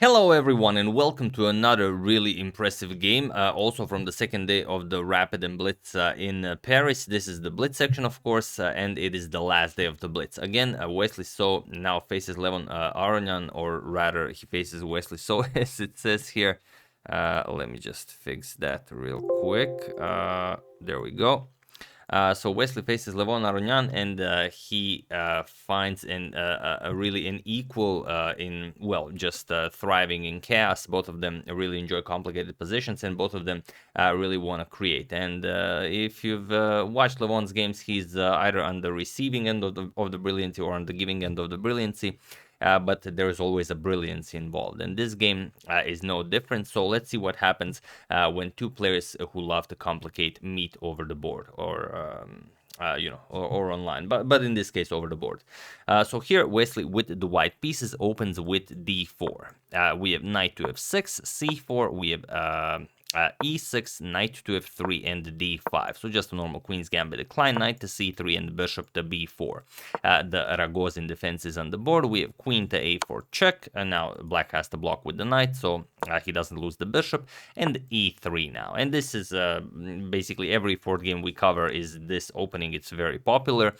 Hello everyone and welcome to another really impressive game, also from the second day of the Rapid and Blitz in Paris. This is the Blitz section, of course, and it is the last day of the Blitz. Again, Wesley So now faces Levon Aronian, or rather he faces Wesley So as it says here. Let me just fix that real quick. There we go. So Wesley faces Levon Aronian, and he finds really an equal just thriving in chaos. Both of them really enjoy complicated positions, and both of them really want to create. And if you've watched Levon's games, he's either on the receiving end of the brilliancy or on the giving end of the brilliancy. But there is always a brilliancy involved, and this game is no different. So let's see what happens when two players who love to complicate meet over the board, or or online, but in this case over the board. So here Wesley with the white pieces opens with d4. We have knight to f6, c4. We have e6, knight to f3, and d5. So just a normal queen's gambit. Decline, knight to c3, and bishop to b4. The Ragozin defense is on the board. We have queen to a4 check, and now black has to block with the knight, so he doesn't lose the bishop, and e3 now. And this is basically every fourth game we cover is this opening. It's very popular.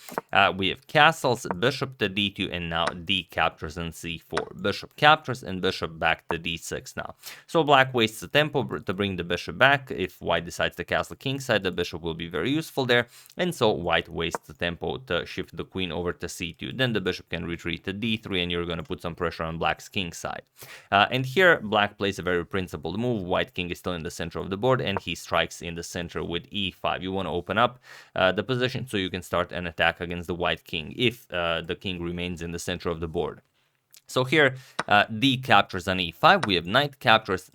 We have castles, bishop to d2, and now d captures on c4. Bishop captures, and bishop back to d6 now. So black wastes the tempo to bring the bishop back. If white decides to castle kingside, the bishop will be very useful there, and so white wastes the tempo to shift the queen over to c2. Then the bishop can retreat to d3, and you're going to put some pressure on black's king side. And here black plays a very principled move. White king is still in the center of the board, and he strikes in the center with e5. You want to open up the position so you can start an attack against the white king if the king remains in the center of the board. So here, d captures on e5. We have knight captures,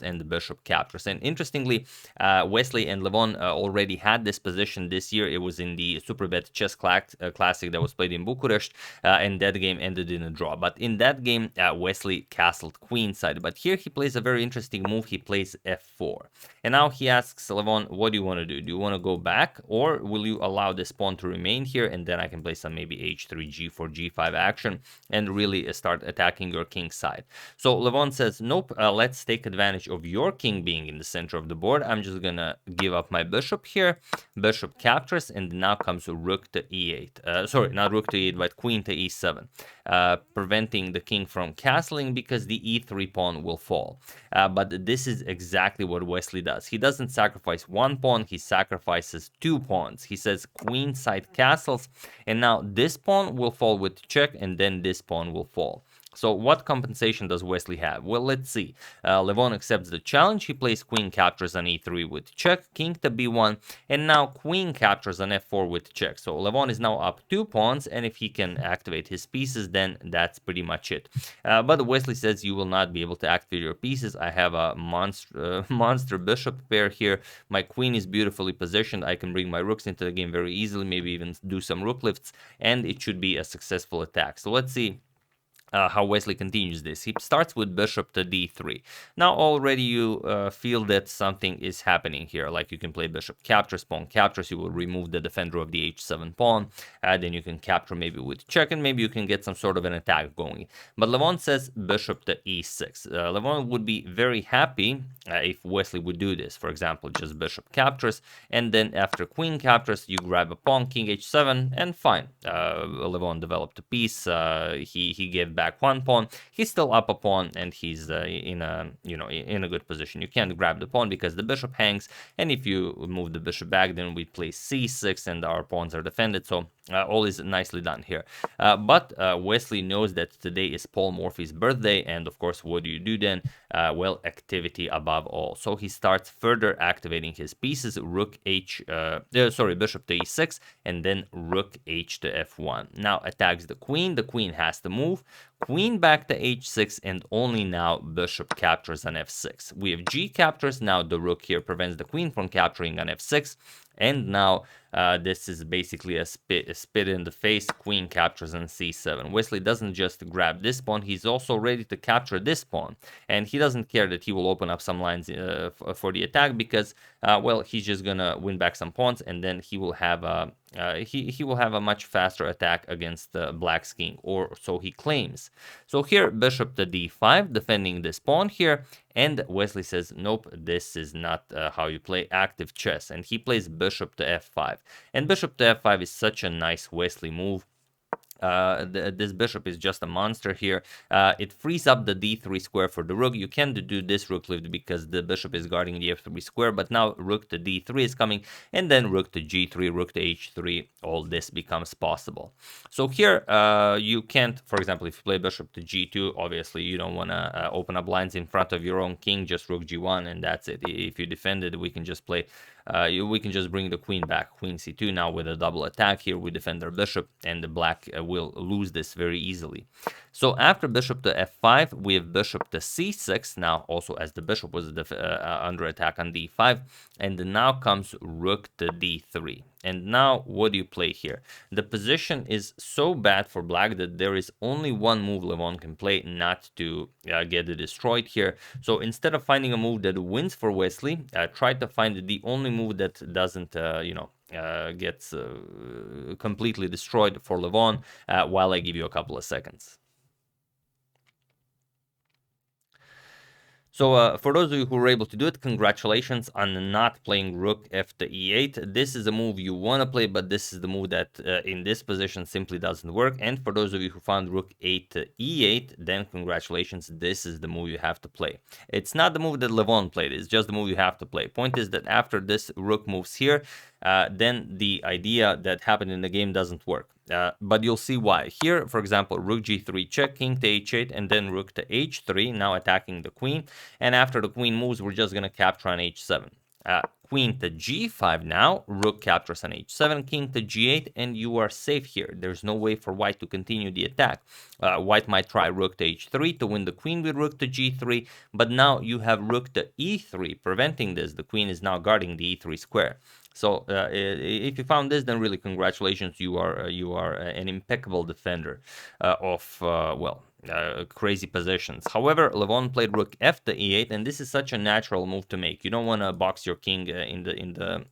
and the bishop captures. And interestingly, Wesley and Levon already had this position this year. It was in the Superbet Chess Classic that was played in Bucharest, and that game ended in a draw. But in that game, Wesley castled queenside. But here he plays a very interesting move. He plays f4. And now he asks Levon, what do you want to do? Do you want to go back, or will you allow this pawn to remain here, and then I can play some maybe h3, g4, g5 action, and really start attacking your king side? So Levon says, nope, let's take advantage of your king being in the center of the board. I'm just gonna give up my bishop here. Bishop captures, and now comes rook to e8. Sorry, not rook to e8, but queen to e7, preventing the king from castling because the e3 pawn will fall. But this is exactly what Wesley does. He doesn't sacrifice one pawn, he sacrifices two pawns. He says queen side castles, and now this pawn will fall with check, and then this pawn will fall. So what compensation does Wesley have? Well, let's see. Levon accepts the challenge. He plays queen captures on e3 with check, king to b1, and now queen captures on f4 with check. So Levon is now up 2 pawns, and if he can activate his pieces, then that's pretty much it. But Wesley says you will not be able to activate your pieces. I have a monster bishop pair here. My queen is beautifully positioned. I can bring my rooks into the game very easily, maybe even do some rook lifts, and it should be a successful attack. So let's see how Wesley continues this. He starts with bishop to d3. Now already you feel that something is happening here. Like you can play bishop captures, pawn captures. You will remove the defender of the h7 pawn. Then you can capture maybe with check, and maybe you can get some sort of an attack going. But Levon says bishop to e6. Levon would be very happy if Wesley would do this. For example, just bishop captures, and then after queen captures, you grab a pawn, king h7, and fine. Levon developed a piece. He gave back one pawn. He's still up a pawn, and he's in a good position. You can't grab the pawn because the bishop hangs, and if you move the bishop back, then we play c6, and our pawns are defended. So all is nicely done here. But Wesley knows that today is Paul Morphy's birthday, and of course, what do you do then? Well, activity above all. So he starts further activating his pieces. Bishop to e6, and then rook h to f1. Now attacks the queen. The queen has to move. Queen back to h6, and only now bishop captures on f6. We have g captures. Now the rook here prevents the queen from capturing on f6. And now this is basically a spit in the face. Queen captures on c7. Wesley doesn't just grab this pawn, he's also ready to capture this pawn. And he doesn't care that he will open up some lines for the attack because, well, he's just gonna win back some pawns, and then he will have he will have a much faster attack against Black's king, or so he claims. So here, bishop to d5, defending this pawn here, and Wesley says, nope, this is not how you play active chess, and he plays bishop to f5. And bishop to f5 is such a nice Wesley move. This bishop is just a monster here. It frees up the d3 square for the rook. You can't do this rook lift because the bishop is guarding the f3 square, but now rook to d3 is coming, and then rook to g3, rook to h3, all this becomes possible. So here, you can't, for example, if you play bishop to g2, obviously you don't want to open up lines in front of your own king, just rook g1, and that's it. If you defend it, we can just play we can just bring the queen back, queen c2. Now with a double attack here, we defend our bishop, and the black will lose this very easily. So after bishop to f5, we have bishop to c6, now also as the bishop was under attack on d5, and now comes rook to d3. And now, what do you play here? The position is so bad for black that there is only one move Levon can play not to get it destroyed here. So instead of finding a move that wins for Wesley, try to find the only move that doesn't, gets completely destroyed for Levon while I give you a couple of seconds. So for those of you who were able to do it, congratulations on not playing rook f to e8. This is a move you want to play, but this is the move that in this position simply doesn't work. And for those of you who found rook 8 to e8, then congratulations, this is the move you have to play. It's not the move that Levon played, it's just the move you have to play. Point is that after this rook moves here, then the idea that happened in the game doesn't work. But you'll see why. Here, for example, rook g3 check, king to h8, and then rook to h3, now attacking the queen. And after the queen moves, we're just going to capture on h7. Queen to g5 now, rook captures on h7, king to g8, and you are safe here. There's no way for white to continue the attack. White might try rook to h3 to win the queen with rook to g3, but now you have rook to e3, preventing this. The queen is now guarding the e3 square. So if you found this, then really congratulations, you are an impeccable defender of crazy positions. However, Levon played rook f to e8, and this is such a natural move to make. You don't want to box your king in the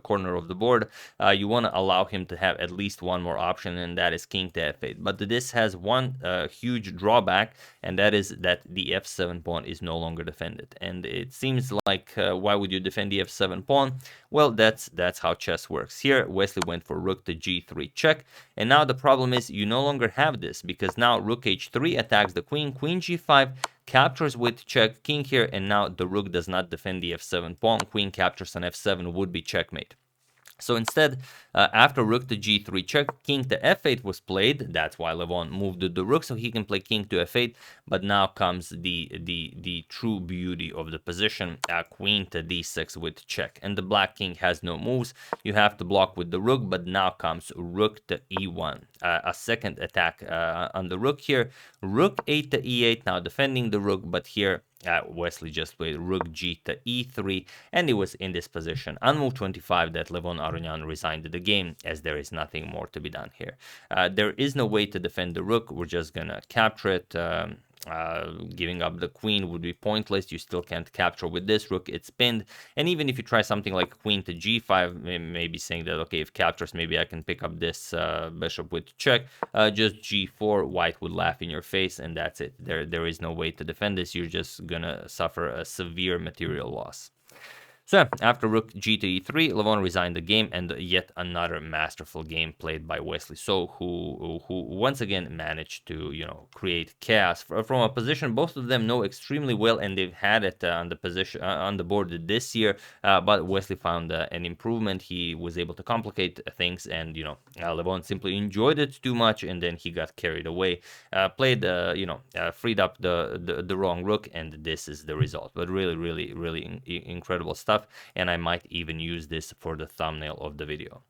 corner of the board. You want to allow him to have at least one more option, and that is king to f8. But this has one huge drawback, and that is that the f7 pawn is no longer defended. And it seems like why would you defend the f7 pawn? Well, that's how chess works. Here, Wesley went for rook to g3 check, and now the problem is you no longer have this, because now rook h3 attacks the queen, queen g5, captures with check, king here, and now the rook does not defend the f7 pawn. Queen captures on f7 would be checkmate. So instead, after rook to g3 check, king to f8 was played. That's why Levon moved the rook, so he can play king to f8. But now comes the true beauty of the position, queen to d6 with check. And the black king has no moves. You have to block with the rook, but now comes rook to e1. A second attack on the rook here. Rook 8 to e8, now defending the rook, but here Wesley just played rook g to e3, and it was in this position on move 25 that Levon Aronian resigned the game, as there is nothing more to be done here. There is no way to defend the rook. We're just gonna capture it. Giving up the queen would be pointless. You still can't capture with this rook. It's pinned. And even if you try something like queen to g5, maybe saying that, okay, if captures, maybe I can pick up this bishop with check. Just g4, white would laugh in your face, and that's it. There is no way to defend this. You're just gonna suffer a severe material loss. So after rook g to e3, Levon resigned the game, and yet another masterful game played by Wesley So, who once again managed to create chaos from a position both of them know extremely well, and they've had it on the position on the board this year. But Wesley found an improvement. He was able to complicate things, and Levon simply enjoyed it too much, and then he got carried away. Played freed up the wrong rook, and this is the result. But really incredible stuff. And I might even use this for the thumbnail of the video.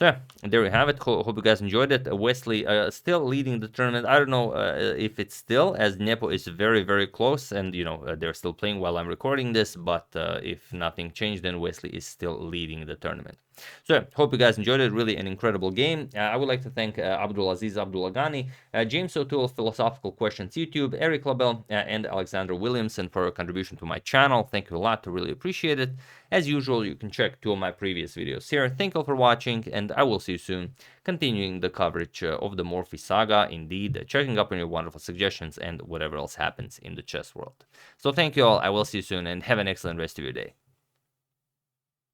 So yeah, there you have it. Hope you guys enjoyed it. Wesley still leading the tournament. I don't know if it's still, as d.o.o is very close, and they're still playing while I'm recording this. But if nothing changed, then Wesley is still leading the tournament. So, hope you guys enjoyed it. Really an incredible game. I would like to thank Abdulaziz Abdulagani, James O'Toole, Philosophical Questions YouTube, Eric Labelle, and Alexander Williamson for a contribution to my channel. Thank you a lot. I really appreciate it. As usual, you can check 2 of my previous videos here. Thank you all for watching, and I will see you soon, continuing the coverage of the Morphe saga, indeed, checking up on your wonderful suggestions and whatever else happens in the chess world. So thank you all. I will see you soon, and have an excellent rest of your day.